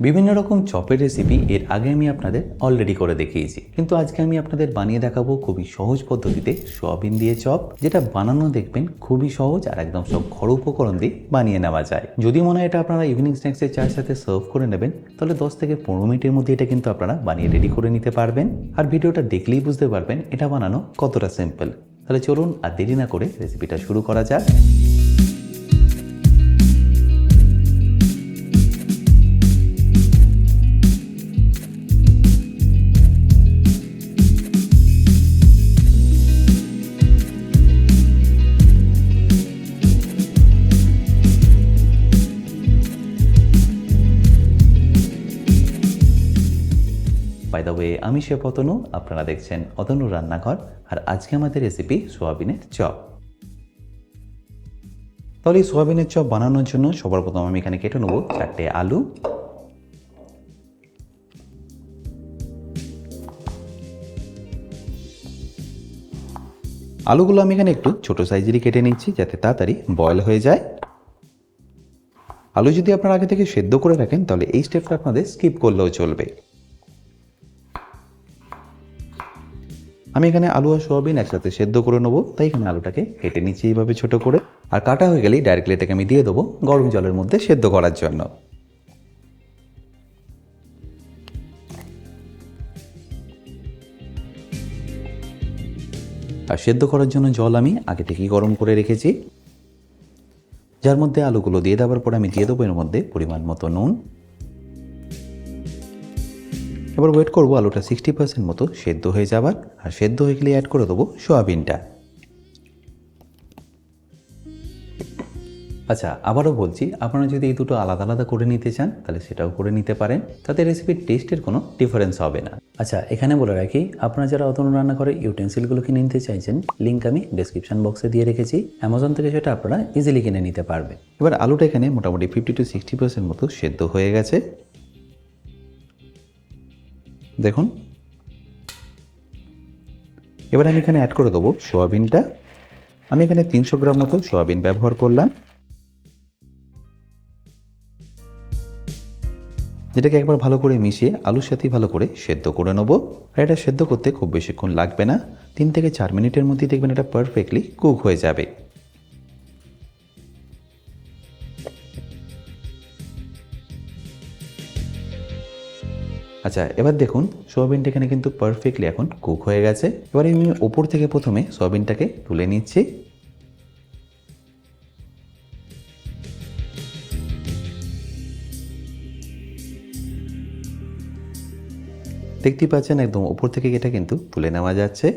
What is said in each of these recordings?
বিভিন্ন রকম চপের রেসিপি এর আগে আমি আপনাদের অলরেডি করে দেখিয়েছি, কিন্তু আজকে আমি আপনাদের বানিয়ে দেখাবো খুবই সহজ পদ্ধতিতে সোয়াবিন দিয়ে চপ, যেটা বানানো দেখবেন খুবই সহজ আর একদম সব ঘরোয়া উপকরণ দিয়ে বানিয়ে নেওয়া যায়। যদি মনে হয় এটা আপনারা ইভিনিং স্ন্যাক্সের চায়ের সাথে সার্ভ করে নেবেন, তাহলে 10 থেকে 15 মিনিটের মধ্যে এটা কিন্তু আপনারা বানিয়ে রেডি করে নিতে পারবেন। আর ভিডিওটা দেখলেই বুঝতে পারবেন এটা বানানো কতটা সিম্পল। তাহলে চলুন আর দেরি না করে রেসিপিটা শুরু করা যাক। বাই দ্য ওয়ে, আমি শেফ অতনু, আপনারা দেখছেন অতনু রান্নাঘর, আর আজকে আমাদের রেসিপি সোয়াবিনের চপ। তাহলে এই সোয়াবিনের চপ বানানোর জন্য সবার প্রথম আমি এখানে কেটে নেব 4টে আলু। আলুগুলো আমি এখানে একটু ছোট সাইজেরই কেটে নিচ্ছি, যাতে তাড়াতাড়ি বয়েল হয়ে যায়। আলু যদি আপনারা আগে থেকে সেদ্ধ করে রাখেন, তাহলে এই স্টেপটা আপনাদের স্কিপ করলেও চলবে। আমি এখানে আলু আর সোয়াবিন একসাথে সেদ্ধ করে নেবো, তাই এখানে আলুটাকে কেটে নিচ্ছি এইভাবে ছোট করে। আর কাটা হয়ে গেলেই ডাইরেক্টলি এটাকে আমি দিয়ে দেবো গরম জলের মধ্যে সেদ্ধ করার জন্য। আর সেদ্ধ করার জন্য জল আমি আগে থেকেই গরম করে রেখেছি, যার মধ্যে আলুগুলো দিয়ে দেওয়ার পর আমি দিয়ে দেবো এর মধ্যে পরিমাণ মতো নুন। এবার ওয়েট করবো আলুটা 60% মতো সেদ্ধ হয়ে যাবার, আর সেদ্ধ হয়ে গেলে অ্যাড করে দেবো সোয়াবিনটা। আচ্ছা, আবারও বলছি, আপনারা যদি এই দুটো আলাদা আলাদা করে নিতে চান তাহলে সেটাও করে নিতে পারেন, তাতে রেসিপির টেস্টের কোনো ডিফারেন্স হবে না। আচ্ছা, এখানে বলে রাখি, আপনারা যারা অতনু রান্নাঘরে ইউটেন্সিলগুলো কিনে নিতে চাইছেন, লিঙ্ক আমি ডেসক্রিপশন বক্সে দিয়ে রেখেছি। অ্যামাজন থেকে সেটা আপনারা ইজিলি কিনে নিতে পারবেন। এবার আলুটা এখানে মোটামুটি 50 to 60% মতো সেদ্ধ হয়ে গেছে, দেখুন। এবার আমি এখানে অ্যাড করে দেবো সোয়াবিনটা। আমি এখানে 300 গ্রাম মতো সোয়াবিন ব্যবহার করলাম, যেটাকে একবার ভালো করে মিশিয়ে আলুর সাথে ভালো করে সেদ্ধ করে নেবো। আর এটা সেদ্ধ করতে খুব বেশিক্ষণ লাগবে না, 3 থেকে 4 মিনিটের মধ্যেই দেখবেন এটা পারফেক্টলি কুক হয়ে যাবে। আচ্ছা, এবার দেখুন সোয়াবিনটা এখানে কিন্তু পারফেক্টলি এখন কুক হয়ে গেছে। এবার আমি ওপর থেকে প্রথমে সোয়াবিনটাকে তুলে নিচ্ছি। দেখতেই পাচ্ছেন একদম উপর থেকে এটা কিন্তু তুলে নেওয়া যাচ্ছে।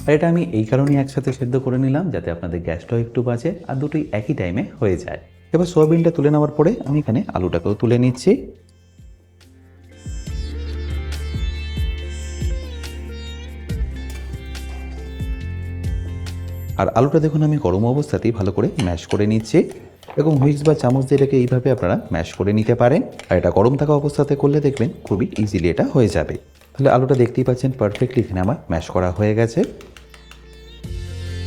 আর এটা আমি এই কারণেই একসাথে সেদ্ধ করে নিলাম, যাতে আপনাদের গ্যাসটাও একটু বাঁচে আর দুটোই একই টাইমে হয়ে যায়। এবার সোয়াবিনটা তুলে নেওয়ার পরে আমি এখানে আলুটাকেও তুলে নিচ্ছি। আর আলুটা দেখুন আমি গরম অবস্থাতেই ভালো করে ম্যাশ করে নিচ্ছি। এবং হুইক্স বা চামচ দিয়ে এটাকে এইভাবে আপনারা ম্যাশ করে নিতে পারেন। আর এটা গরম থাকা অবস্থাতে করলে দেখবেন খুবই ইজিলি এটা হয়ে যাবে। তাহলে আলুটা দেখতেই পাচ্ছেন পারফেক্টলি এখানে আমার ম্যাশ করা হয়ে গেছে।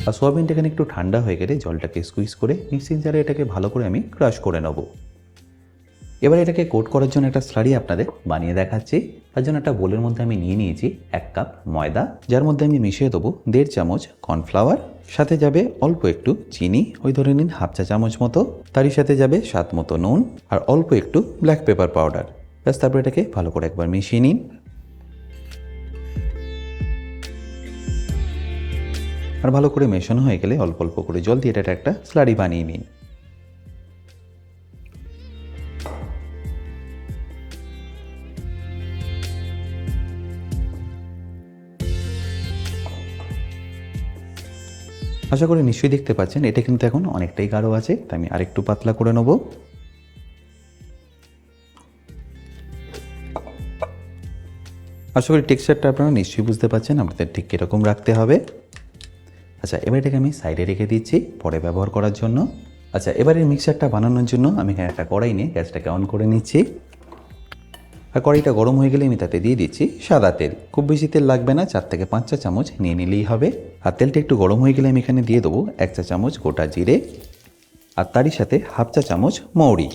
আর সোয়াবিনটা এখানে একটু ঠান্ডা হয়ে গেলে জলটাকে স্কুইজ করে মিক্সিং জারে এটাকে ভালো করে আমি ক্রাশ করে নেব। এবার এটাকে কোট করার জন্য একটা স্লারি আপনাদের বানিয়ে দেখাচ্ছি। তার জন্য একটা বোলের মধ্যে আমি নিয়ে নিয়েছি 1 কাপ ময়দা, যার মধ্যে আমি মিশিয়ে দেবো 1.5 চামচ কর্নফ্লাওয়ার, সাথে যাবে অল্প একটু চিনি, ওই ধরে নিন হাফ চা চামচ মতো, তারই সাথে যাবে স্বাদ মতো নুন আর অল্প একটু ব্ল্যাক পেপার পাউডার। ব্যাস, তারপর এটাকে ভালো করে একবার মিশিয়ে নিন। আর ভালো করে মেশানো হয়ে গেলে অল্প অল্প করে জল দিয়ে এটা একটা স্লারি বানিয়ে নিন। আশা করি নিশ্চয়ই দেখতে পাচ্ছেন এটা কিন্তু এখন অনেকটাই গাঢ় আছে, তাই আমি আরেকটু পাতলা করে নেব। আশা করি টেক্সচারটা আপনারা নিশ্চয়ই বুঝতে পারছেন আপনাদের ঠিক কীরকম রাখতে হবে। আচ্ছা, এবার এটাকে আমি সাইডে রেখে দিচ্ছি পরে ব্যবহার করার জন্য। আচ্ছা, এবার এই মিক্সচারটা বানানোর জন্য আমি এখানে একটা কড়াই নিয়ে গ্যাসটাকে অন করে নিচ্ছি। আর কড়াইটা গরম হয়ে গেলে আমি তাতে দিয়ে দিচ্ছি সাদা তেল। খুব বেশি তেল লাগবে না, 4 থেকে 5 চা চামচ নিয়ে নিলেই হবে। আর তেলটা একটু গরম হয়ে গেলে আমি এখানে দিয়ে দেবো 1 চা চামচ গোটা জিরে, আর তারই সাথে হাফ চা চামচ মৌরি।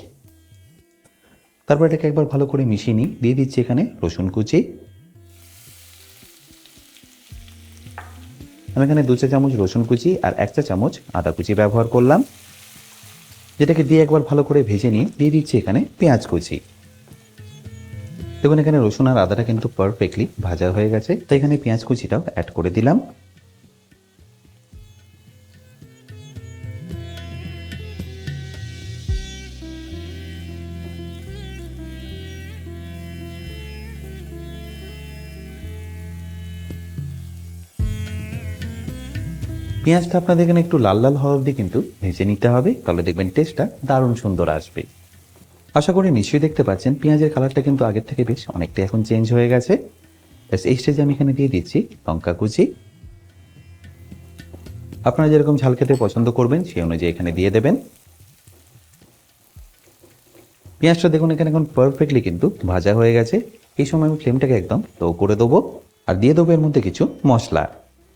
তারপর এটাকে একবার ভালো করে মিশিয়ে নিই। দিয়ে দিচ্ছি এখানে রসুন কুচি। আমি এখানে 2 চা চামচ রসুন কুচি আর 1 চা চামচ আদা কুচি ব্যবহার করলাম, যেটাকে দিয়ে একবার ভালো করে ভেজে নিয়ে দিয়ে দিচ্ছি এখানে পেঁয়াজ কুচি। দেখুন এখানে রসুন আর আদাটা কিন্তু পারফেক্টলি ভাজা হয়ে গেছে, তাই এখানে পেঁয়াজ কুচিটাও অ্যাড করে দিলাম। পেঁয়াজটা আপনাদের এখানে একটু লাল লাল হওয়া অবধি কিন্তু ভেজে নিতে হবে, তাহলে দেখবেন টেস্টটা দারুণ সুন্দর আসবে। আশা করি নিশ্চয়ই দেখতে পাচ্ছেন পেঁয়াজের কালারটা কিন্তু আগের থেকে বেশ অনেকটা এখন চেঞ্জ হয়ে গেছে। ব্যাস এই স্টেজে আমি এখানে দিয়ে দিচ্ছি লঙ্কা কুচি। আপনারা যেরকম ঝাল খেতে পছন্দ করবেন সেই অনুযায়ী এখানে দিয়ে দেবেন। পেঁয়াজটা দেখুন এখানে এখন পারফেক্টলি কিন্তু ভাজা হয়ে গেছে। এই সময় আমি ফ্লেমটাকে একদম লো করে দেবো আর দিয়ে দেবো এর মধ্যে কিছু মশলা।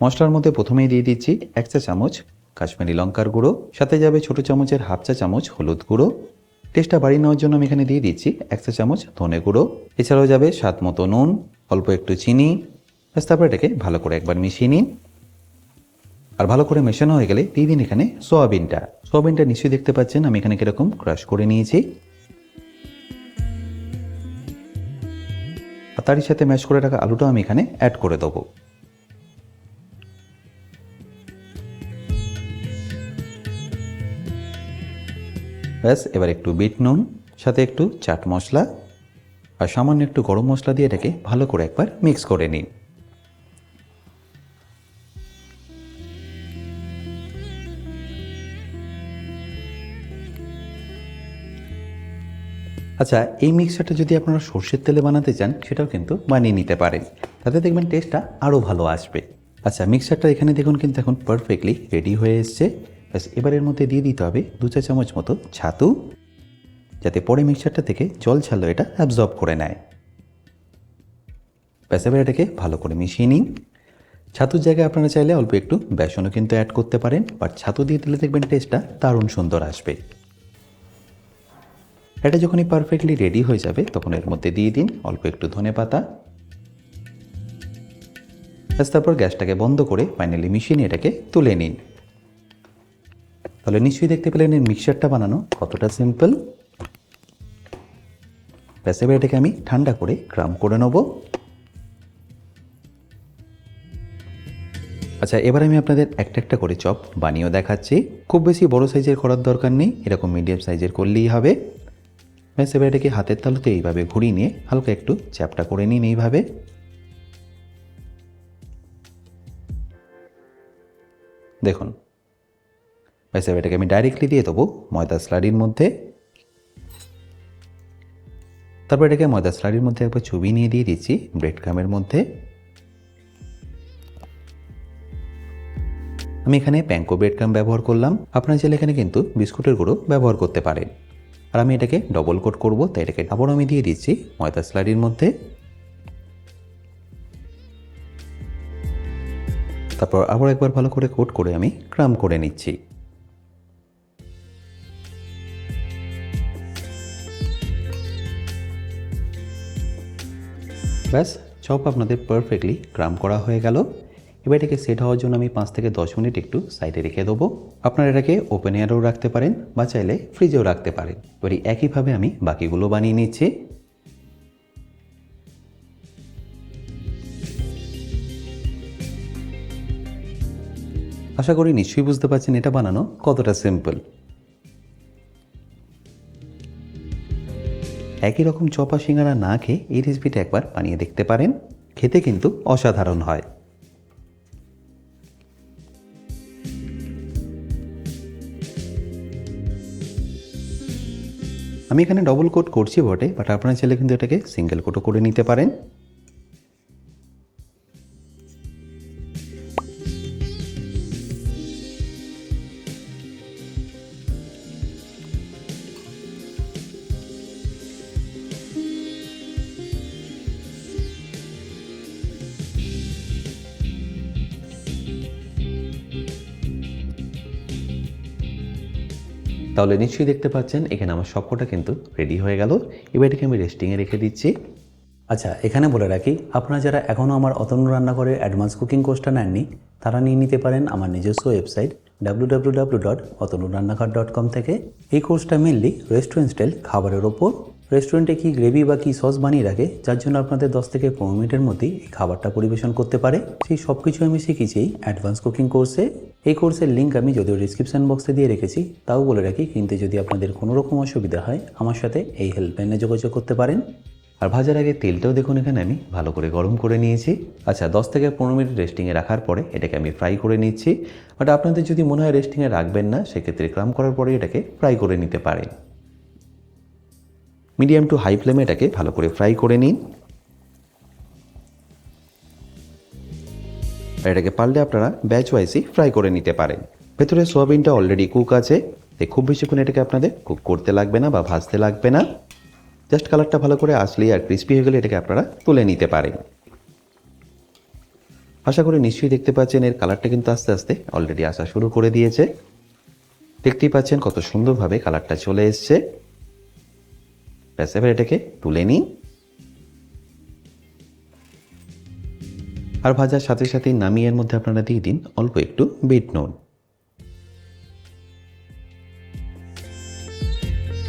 মশলার মধ্যে প্রথমেই দিয়ে দিচ্ছি 1 চা চামচ কাশ্মীরি লঙ্কার গুঁড়ো, সাথে যাবে ছোটো চামচের হাফ চা চামচ হলুদ গুঁড়ো। টেস্টটা বাড়িয়ে নেওয়ার জন্য আমি এখানে দিয়ে দিচ্ছি 1 চা চামচ ধনে গুঁড়ো। এছাড়াও যাবে স্বাদ মতো নুন, অল্প একটু চিনি। ব্যাস তারপর এটাকে ভালো করে একবার মিশিয়ে নিন। আর ভালো করে মেশানো হয়ে গেলে দিয়ে দিন এখানে সোয়াবিনটা নিশ্চয়ই দেখতে পাচ্ছেন আমি এখানে কীরকম ক্রাশ করে নিয়েছি। আর তারই সাথে ম্যাশ করে রাখা আলুটা আমি এখানে অ্যাড করে দেবো। ব্যাস এবার একটু বিট নুন, সাথে একটু চাট মশলা আর সামান্য একটু গরম মশলা দিয়ে এটাকে ভালো করে একবার মিক্স করে নিন। আচ্ছা, এই মিক্সচারটা যদি আপনারা সর্ষের তেলে বানাতে চান সেটাও কিন্তু বানিয়ে নিতে পারেন, তাতে দেখবেন টেস্টটা আরও ভালো আসবে। আচ্ছা, মিক্সচারটা এখানে দেখুন কিন্তু এখন পারফেক্টলি রেডি হয়ে এসছে। ব্যাস এবার এর মধ্যে দিয়ে দিতে হবে 2 চা চামচ মতো ছাতু, যাতে পরে মিক্সচারটা থেকে জল ছাড়লো এটা অ্যাবজর্ব করে নেয়। ব্যাস এবার এটাকে ভালো করে মিশিয়ে নিন। ছাতুর জায়গায় আপনারা চাইলে অল্প একটু বেসনও কিন্তু অ্যাড করতে পারেন, বাট ছাতু দিয়ে দিলে দেখবেন টেস্টটা দারুণ সুন্দর আসবে। এটা যখনই পারফেক্টলি রেডি হয়ে যাবে তখন এর মধ্যে দিয়ে দিন অল্প একটু ধনেপাতা। ব্যাস তারপর গ্যাসটাকে বন্ধ করে ফাইনালি মিশিয়ে নিয়ে এটাকে তুলে নিন। তাহলে নিশ্চয়ই দেখতে পেলেন এর মিক্সচারটা বানানো কতটা সিম্পল। ব্যাস এবার এটাকে আমি ঠান্ডা করে গ্রাম করে নেব। আচ্ছা, এবার আমি আপনাদের একটা একটা করে চপ বানিয়েও দেখাচ্ছি। খুব বেশি বড় সাইজের করার দরকার নেই, এরকম মিডিয়াম সাইজের করলেই হবে। ব্যাস এবার এটাকে হাতের তালুতে এইভাবে ঘুরিয়ে নিয়ে হালকা একটু চ্যাপটা করে নিন এইভাবে। দেখুন, ব্যাস এবার এটাকে আমি ডাইরেক্টলি দিয়ে দেবো ময়দা স্লারির মধ্যে। তারপর এটাকে ময়দা স্লারির মধ্যে একবার চুবিয়ে নিয়ে দিয়ে দিচ্ছি ব্রেড ক্রামের মধ্যে। আমি এখানে প্যাঙ্কো ব্রেড ক্রাম ব্যবহার করলাম, আপনারা চাইলে এখানে কিন্তু বিস্কুটের গুঁড়ো ব্যবহার করতে পারেন। আর আমি এটাকে ডবল কোট করব, তাই এটাকে আবার আমি দিয়ে দিচ্ছি ময়দা স্লারির মধ্যে। তারপর আবার একবার ভালো করে কোট করে আমি ক্রাম করে নিচ্ছি। ব্যাস চপ আপনাদের পারফেক্টলি ক্রাম করা হয়ে গেল। এবার এটাকে সেট হওয়ার জন্য আমি 5 থেকে 10 মিনিট একটু সাইডে রেখে দেবো। আপনারা এটাকে ওপেন এয়ারেও রাখতে পারেন বা চাইলে ফ্রিজেও রাখতে পারেন। এবার একইভাবে আমি বাকিগুলো বানিয়ে নিচ্ছি। আশা করি নিশ্চয়ই বুঝতে পারছেন এটা বানানো কতটা সিম্পল। একই রকম চপা সিঙ্গারা না খেয়ে এই রেসিপিটা একবার বানিয়ে দেখতে পারেন, খেতে কিন্তু অসাধারণ হয়। আমি এখানে ডবল কোট করছি বটে, বাট আপনারা চাইলে কিন্তু এটাকে সিঙ্গেল কোটও করে নিতে পারেন। তাহলে নিশ্চয়ই দেখতে পাচ্ছেন এখানে আমার সবকটা কিন্তু রেডি হয়ে গেল। এবার এটাকে আমি রেস্টিংয়ে রেখে দিচ্ছি। আচ্ছা, এখানে বলে রাখি, আপনারা যারা এখনও আমার অতনু রান্নাঘরের অ্যাডভান্স কুকিং কোর্সটা নেননি তারা নিয়ে নিতে পারেন আমার নিজস্ব ওয়েবসাইট www.otonurannakar.com থেকে। এই কোর্সটা মেনলি রেস্টুরেন্ট স্টাইল খাবারের ওপর। রেস্টুরেন্টে কি গ্রেভি বা কী সস বানিয়ে রাখে যার জন্য আপনাদের 10 থেকে 15 মিনিটের মধ্যেই এই খাবারটা পরিবেশন করতে পারে, সেই সব কিছু আমি শিখেছি এই অ্যাডভান্স কুকিং কোর্সে। এই কোর্সের লিঙ্ক আমি যদিও ডিসক্রিপশন বক্সে দিয়ে রেখেছি, তাও বলে রাখি কিন্তু যদি আপনাদের কোনো রকম অসুবিধা হয় আমার সাথে এই হেল্পলাইনে যোগাযোগ করতে পারেন। আর ভাজার আগে তেলটাও দেখুন এখানে আমি ভালো করে গরম করে নিয়েছি। আচ্ছা, 10 থেকে 15 মিনিট রেস্টিংয়ে রাখার পরে এটাকে আমি ফ্রাই করে নিচ্ছি। বাট আপনাদের যদি মনে হয় রেস্টিংয়ে রাখবেন না, সেক্ষেত্রে ক্রাম করার পরে এটাকে ফ্রাই করে নিতে পারেন। মিডিয়াম টু হাই ফ্লেমে এটাকে ভালো করে ফ্রাই করে নিন। আর এটাকে পারলে আপনারা ব্যাচ ওয়াইজই ফ্রাই করে নিতে পারেন। ভেতরে সোয়াবিনটা অলরেডি কুক আছে, তাই খুব বেশিক্ষণ এটাকে আপনাদের কুক করতে লাগবে না বা ভাজতে লাগবে না। জাস্ট কালারটা ভালো করে আসলেই আর ক্রিস্পি হয়ে গেলে এটাকে আপনারা তুলে নিতে পারেন। আশা করি নিশ্চয়ই দেখতে পাচ্ছেন এর কালারটা কিন্তু আস্তে আস্তে অলরেডি আসা শুরু করে দিয়েছে। দেখতেই পাচ্ছেন কত সুন্দরভাবে কালারটা চলে এসছে। ব্যাস, এবার এটাকে তুলে নিন। আর ভাজার সাথে সাথেই নামিয়ে এর মধ্যে আপনারা দিয়ে দিন অল্প একটু বিট নুন।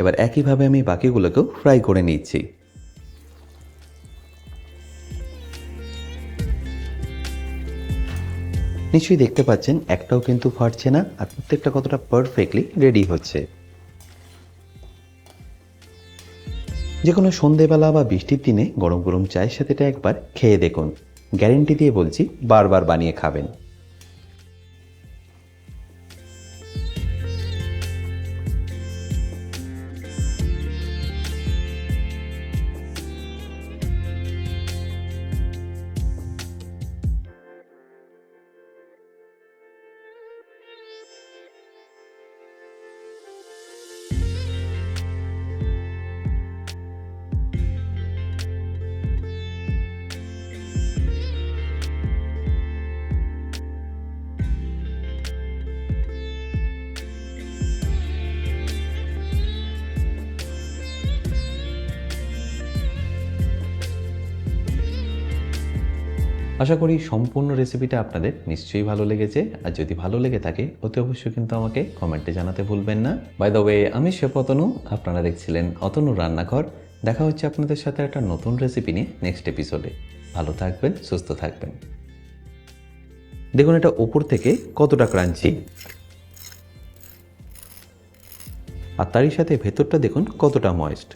এবার একইভাবে আমি বাকিগুলোকেও ফ্রাই করে নিচ্ছি। নিশ্চয়ই দেখতে পাচ্ছেন একটাও কিন্তু ফাটছে না, আর প্রত্যেকটা কতটা পারফেক্টলি রেডি হচ্ছে। যে কোনো সন্ধেবেলা বা বৃষ্টির দিনে গরম গরম চায়ের সাথে এটা একবার খেয়ে দেখুন, গ্যারেন্টি দিয়ে বলছি বারবার বানিয়ে খাবেন। আশা করি সম্পূর্ণ রেসিপিটা আপনাদের নিশ্চয়ই ভালো লেগেছে। আর যদি ভালো লেগে থাকে অতি অবশ্যই কিন্তু আমাকে কমেন্টে জানাতে ভুলবেন না। বাই দ্য ওয়ে, আমি শেফ অতনু, আপনারা দেখছিলেন অতনুর রান্নাঘর। দেখা হচ্ছে আপনাদের সাথে একটা নতুন রেসিপি নিয়ে নেক্সট এপিসোডে। ভালো থাকবেন, সুস্থ থাকবেন। দেখুন এটা ওপর থেকে কতটা ক্রাঞ্চি, আর তারই সাথে ভেতরটা দেখুন কতটা ময়েস্ট।